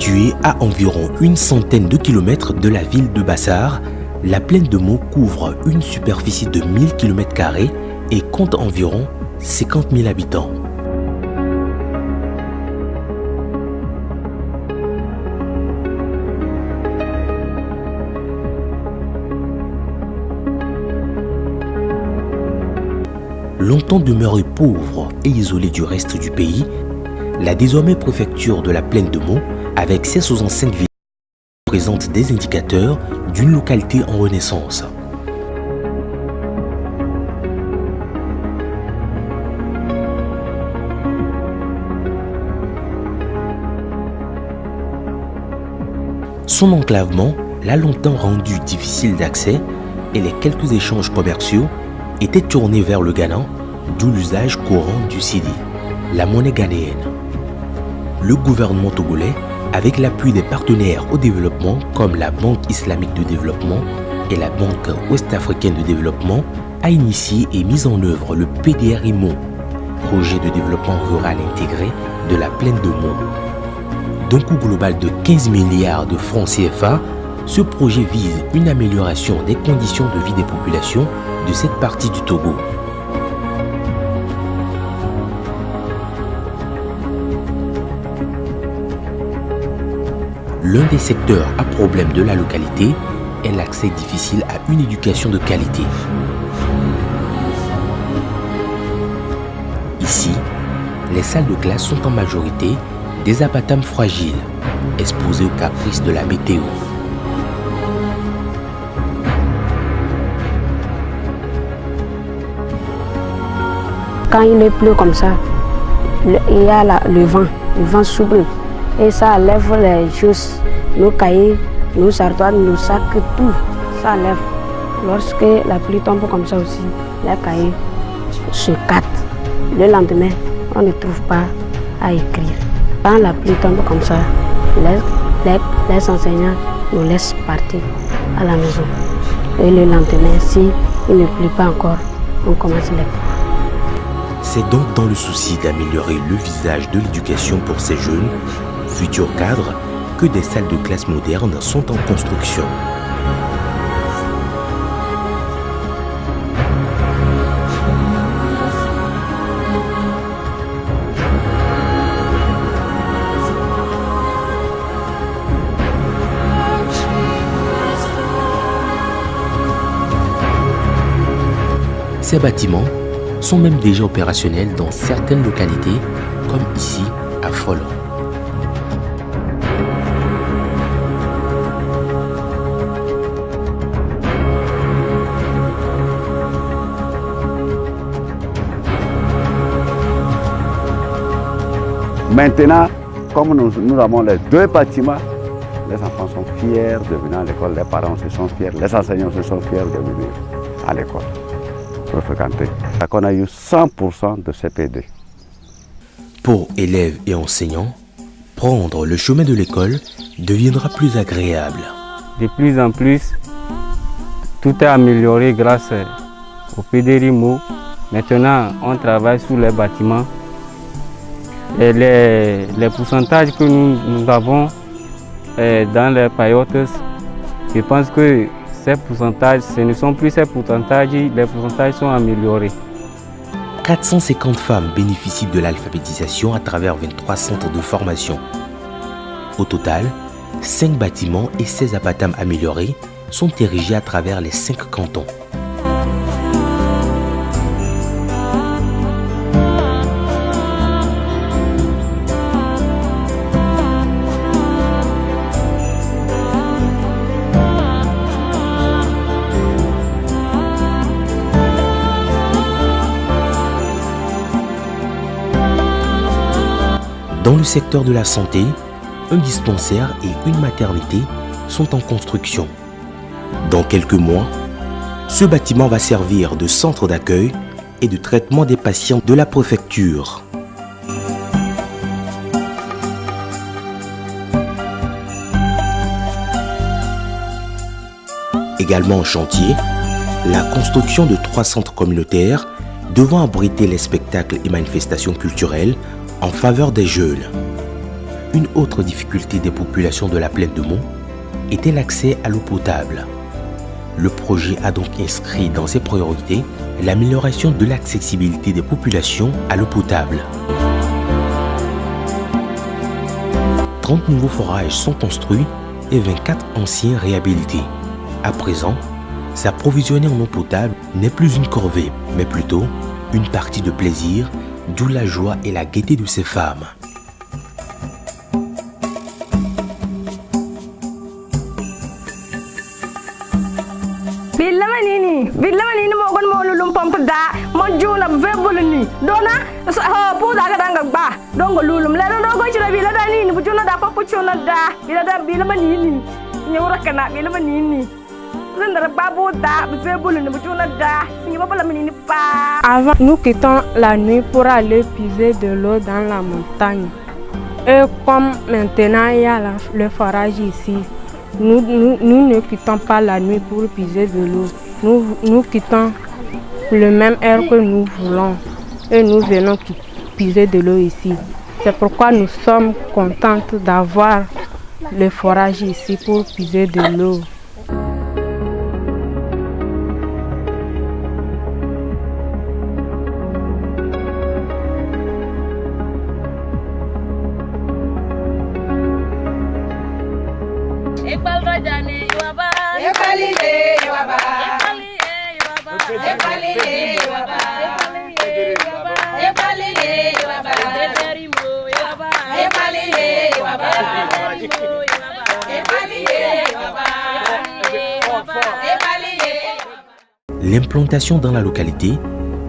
Située à environ une centaine de kilomètres de la ville de Bassar, la plaine de Meaux couvre une superficie de 1000 km² et compte environ 50 000 habitants. Longtemps demeurée pauvre et isolée du reste du pays, la désormais préfecture de la plaine de Meaux, avec ses 65 villes, présente des indicateurs d'une localité en renaissance. Son enclavement l'a longtemps rendu difficile d'accès et les quelques échanges commerciaux étaient tournés vers le Ghana, d'où l'usage courant du cedi, la monnaie ghanéenne. Le gouvernement togolais, avec l'appui des partenaires au développement comme la Banque islamique de développement et la Banque ouest-africaine de développement, a initié et mis en œuvre le PDRI-Meaux, projet de développement rural intégré de la plaine de Meaux. D'un coût global de 15 milliards de francs CFA, ce projet vise une amélioration des conditions de vie des populations de cette partie du Togo. L'un des secteurs à problème de la localité est l'accès difficile à une éducation de qualité. Ici, les salles de classe sont en majorité des apatames fragiles, exposés aux caprices de la météo. Quand il pleut comme ça, il y a le vent souffle. Et ça lève les choses, nos cahiers, nos ardoises, nos sacs, tout, ça lève. Lorsque la pluie tombe comme ça aussi, les cahiers se cassent. Le lendemain, on ne trouve pas à écrire. Quand la pluie tombe comme ça, les enseignants nous laissent partir à la maison. Et le lendemain, si il ne pleut pas encore, on commence les cours. C'est donc dans le souci d'améliorer le visage de l'éducation pour ces jeunes, futurs cadres, que des salles de classe modernes sont en construction. Ces bâtiments sont même déjà opérationnels dans certaines localités, comme ici à Folon. Maintenant, comme nous avons les deux bâtiments, les enfants sont fiers de venir à l'école, les parents se sont fiers, les enseignants se sont fiers de venir à l'école pour fréquenter. On a eu 100% de CPD. Pour élèves et enseignants, prendre le chemin de l'école deviendra plus agréable. De plus en plus, tout est amélioré grâce au PDRI-Meaux. Maintenant, on travaille sur les bâtiments. Et les pourcentages que nous avons dans les paillotes, je pense que ces pourcentages, ce ne sont plus ces pourcentages, les pourcentages sont améliorés. 450 femmes bénéficient de l'alphabétisation à travers 23 centres de formation. Au total, 5 bâtiments et 16 apatames améliorés sont érigés à travers les 5 cantons. Dans le secteur de la santé, un dispensaire et une maternité sont en construction. Dans quelques mois, ce bâtiment va servir de centre d'accueil et de traitement des patients de la préfecture. Également en chantier, la construction de 3 centres communautaires devant abriter les spectacles et manifestations culturelles en faveur des jeunes. Une autre difficulté des populations de la plaine de Mo était l'accès à l'eau potable. Le projet a donc inscrit dans ses priorités l'amélioration de l'accessibilité des populations à l'eau potable. 30 nouveaux forages sont construits et 24 anciens réhabilités. À présent, s'approvisionner en eau potable n'est plus une corvée, mais plutôt une partie de plaisir, d'où la joie et la gaieté de ces femmes. Billamanini mogon mo lulum pomp da mo juna verbulni dona po da ga danga ba dongo lulum le do go chira bila da ni bu juna da pomp chuna da bila da billamanini nyura kana billamanini zendara babu da verbulni bu juna da ni babalamini pa. Avant, nous quittons la nuit pour aller puiser de l'eau dans la montagne. Et comme maintenant il y a le forage ici, nous ne quittons pas la nuit pour puiser de l'eau. Nous quittons le même air que nous voulons et nous venons puiser de l'eau ici. C'est pourquoi nous sommes contents d'avoir le forage ici pour puiser de l'eau. L'implantation dans la localité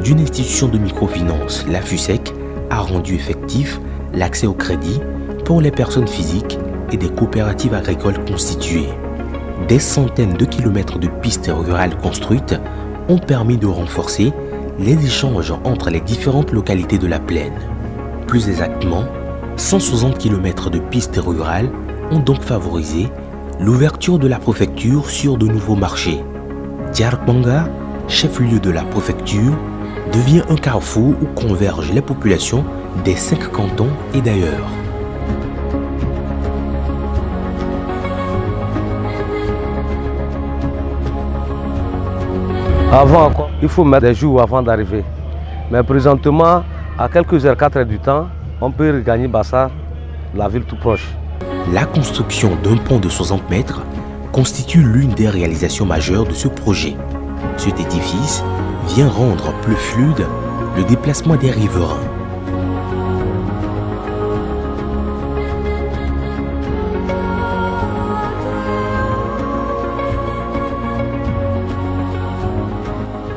d'une institution de microfinance, la FUSEC, a rendu effectif l'accès au crédit pour les personnes physiques et des coopératives agricoles constituées. Des centaines de kilomètres de pistes rurales construites ont permis de renforcer les échanges entre les différentes localités de la plaine. Plus exactement, 160 km de pistes rurales ont donc favorisé l'ouverture de la préfecture sur de nouveaux marchés. Diarbanga, chef-lieu de la préfecture, devient un carrefour où convergent les populations des 5 cantons et d'ailleurs. Avant, il faut mettre des jours avant d'arriver. Mais présentement, à quelques heures, 4 heures du temps, on peut regagner Bassar, la ville tout proche. La construction d'un pont de 60 mètres constitue l'une des réalisations majeures de ce projet. Cet édifice vient rendre plus fluide le déplacement des riverains.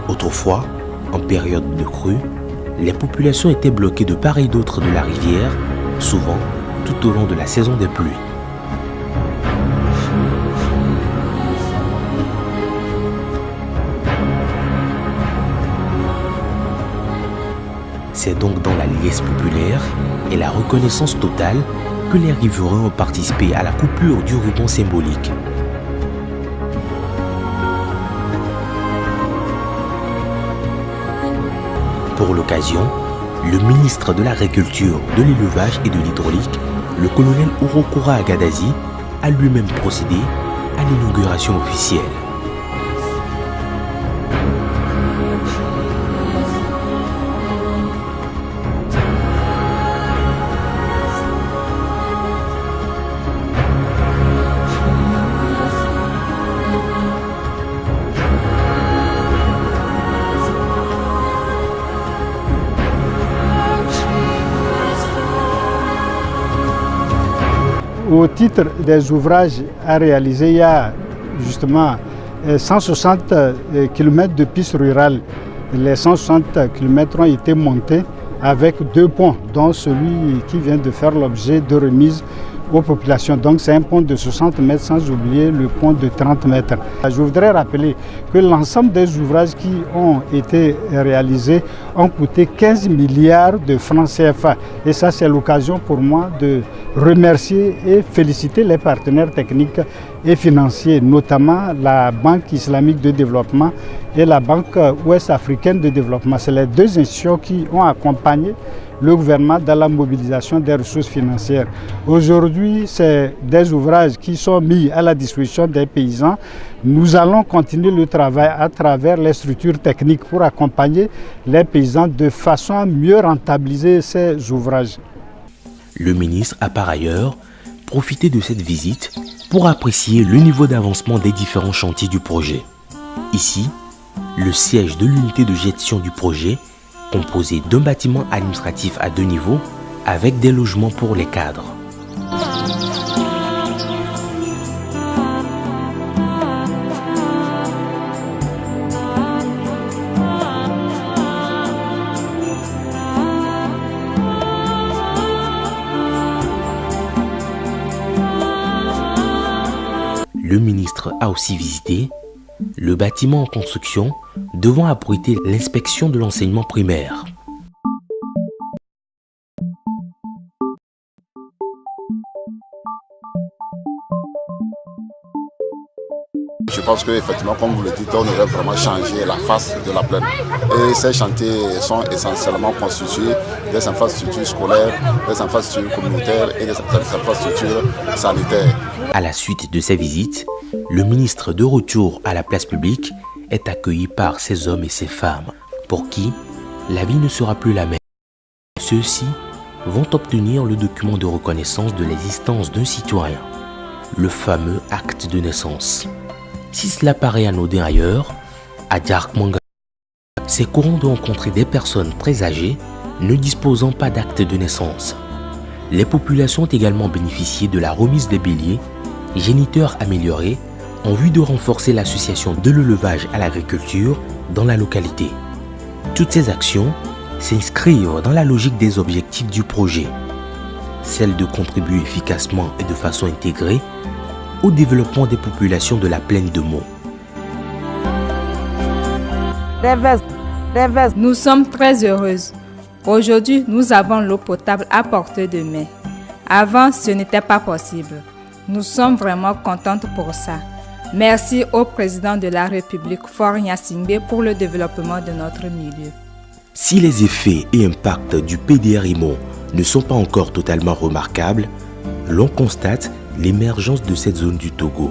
Autrefois, en période de crue, les populations étaient bloquées de part et d'autre de la rivière, souvent tout au long de la saison des pluies. C'est donc dans la liesse populaire et la reconnaissance totale que les riverains ont participé à la coupure du ruban symbolique. Pour l'occasion, le ministre de l'Agriculture, de l'Élevage et de l'Hydraulique, le colonel Urokura Agadazi, a lui-même procédé à l'inauguration officielle. Au titre des ouvrages à réaliser, il y a justement 160 km de pistes rurales. Les 160 km ont été montés avec 2 ponts, dont celui qui vient de faire l'objet de remise aux populations. Donc c'est un pont de 60 mètres sans oublier le pont de 30 mètres. Je voudrais rappeler que l'ensemble des ouvrages qui ont été réalisés ont coûté 15 milliards de francs CFA. Et ça, c'est l'occasion pour moi de remercier et féliciter les partenaires techniques et financiers, notamment la Banque islamique de développement et la Banque ouest africaine de développement. C'est les deux institutions qui ont accompagné le gouvernement dans la mobilisation des ressources financières. Aujourd'hui, c'est des ouvrages qui sont mis à la disposition des paysans. Nous allons continuer le travail à travers les structures techniques pour accompagner les paysans de façon à mieux rentabiliser ces ouvrages. Le ministre a par ailleurs profité de cette visite pour apprécier le niveau d'avancement des différents chantiers du projet. Ici, le siège de l'unité de gestion du projet, composé d'un bâtiment administratif à 2 niveaux avec des logements pour les cadres. Le ministre a aussi visité le bâtiment en construction devant abriter l'inspection de l'enseignement primaire. Je pense qu'effectivement, comme vous le dites, on aurait vraiment changé la face de la plaine. Et ces chantiers sont essentiellement constitués des infrastructures scolaires, des infrastructures communautaires et des infrastructures sanitaires. À la suite de ces visites, le ministre de retour à la place publique est accueilli par ces hommes et ces femmes pour qui la vie ne sera plus la même. Ceux-ci vont obtenir le document de reconnaissance de l'existence d'un citoyen, le fameux acte de naissance. Si cela paraît anodin ailleurs, à Djarkmanga, c'est courant de rencontrer des personnes très âgées ne disposant pas d'acte de naissance. Les populations ont également bénéficié de la remise des béliers, géniteurs améliorés, en vue de renforcer l'association de l'élevage à l'agriculture dans la localité. Toutes ces actions s'inscrivent dans la logique des objectifs du projet, celle de contribuer efficacement et de façon intégrée au développement des populations de la plaine de Mo. Nous sommes très heureuses. Aujourd'hui, nous avons l'eau potable à portée de main. Avant, ce n'était pas possible. Nous sommes vraiment contentes pour ça. Merci au président de la République, Faure Gnassingbé, pour le développement de notre milieu. Si les effets et impacts du PDR-IMO ne sont pas encore totalement remarquables, l'on constate l'émergence de cette zone du Togo.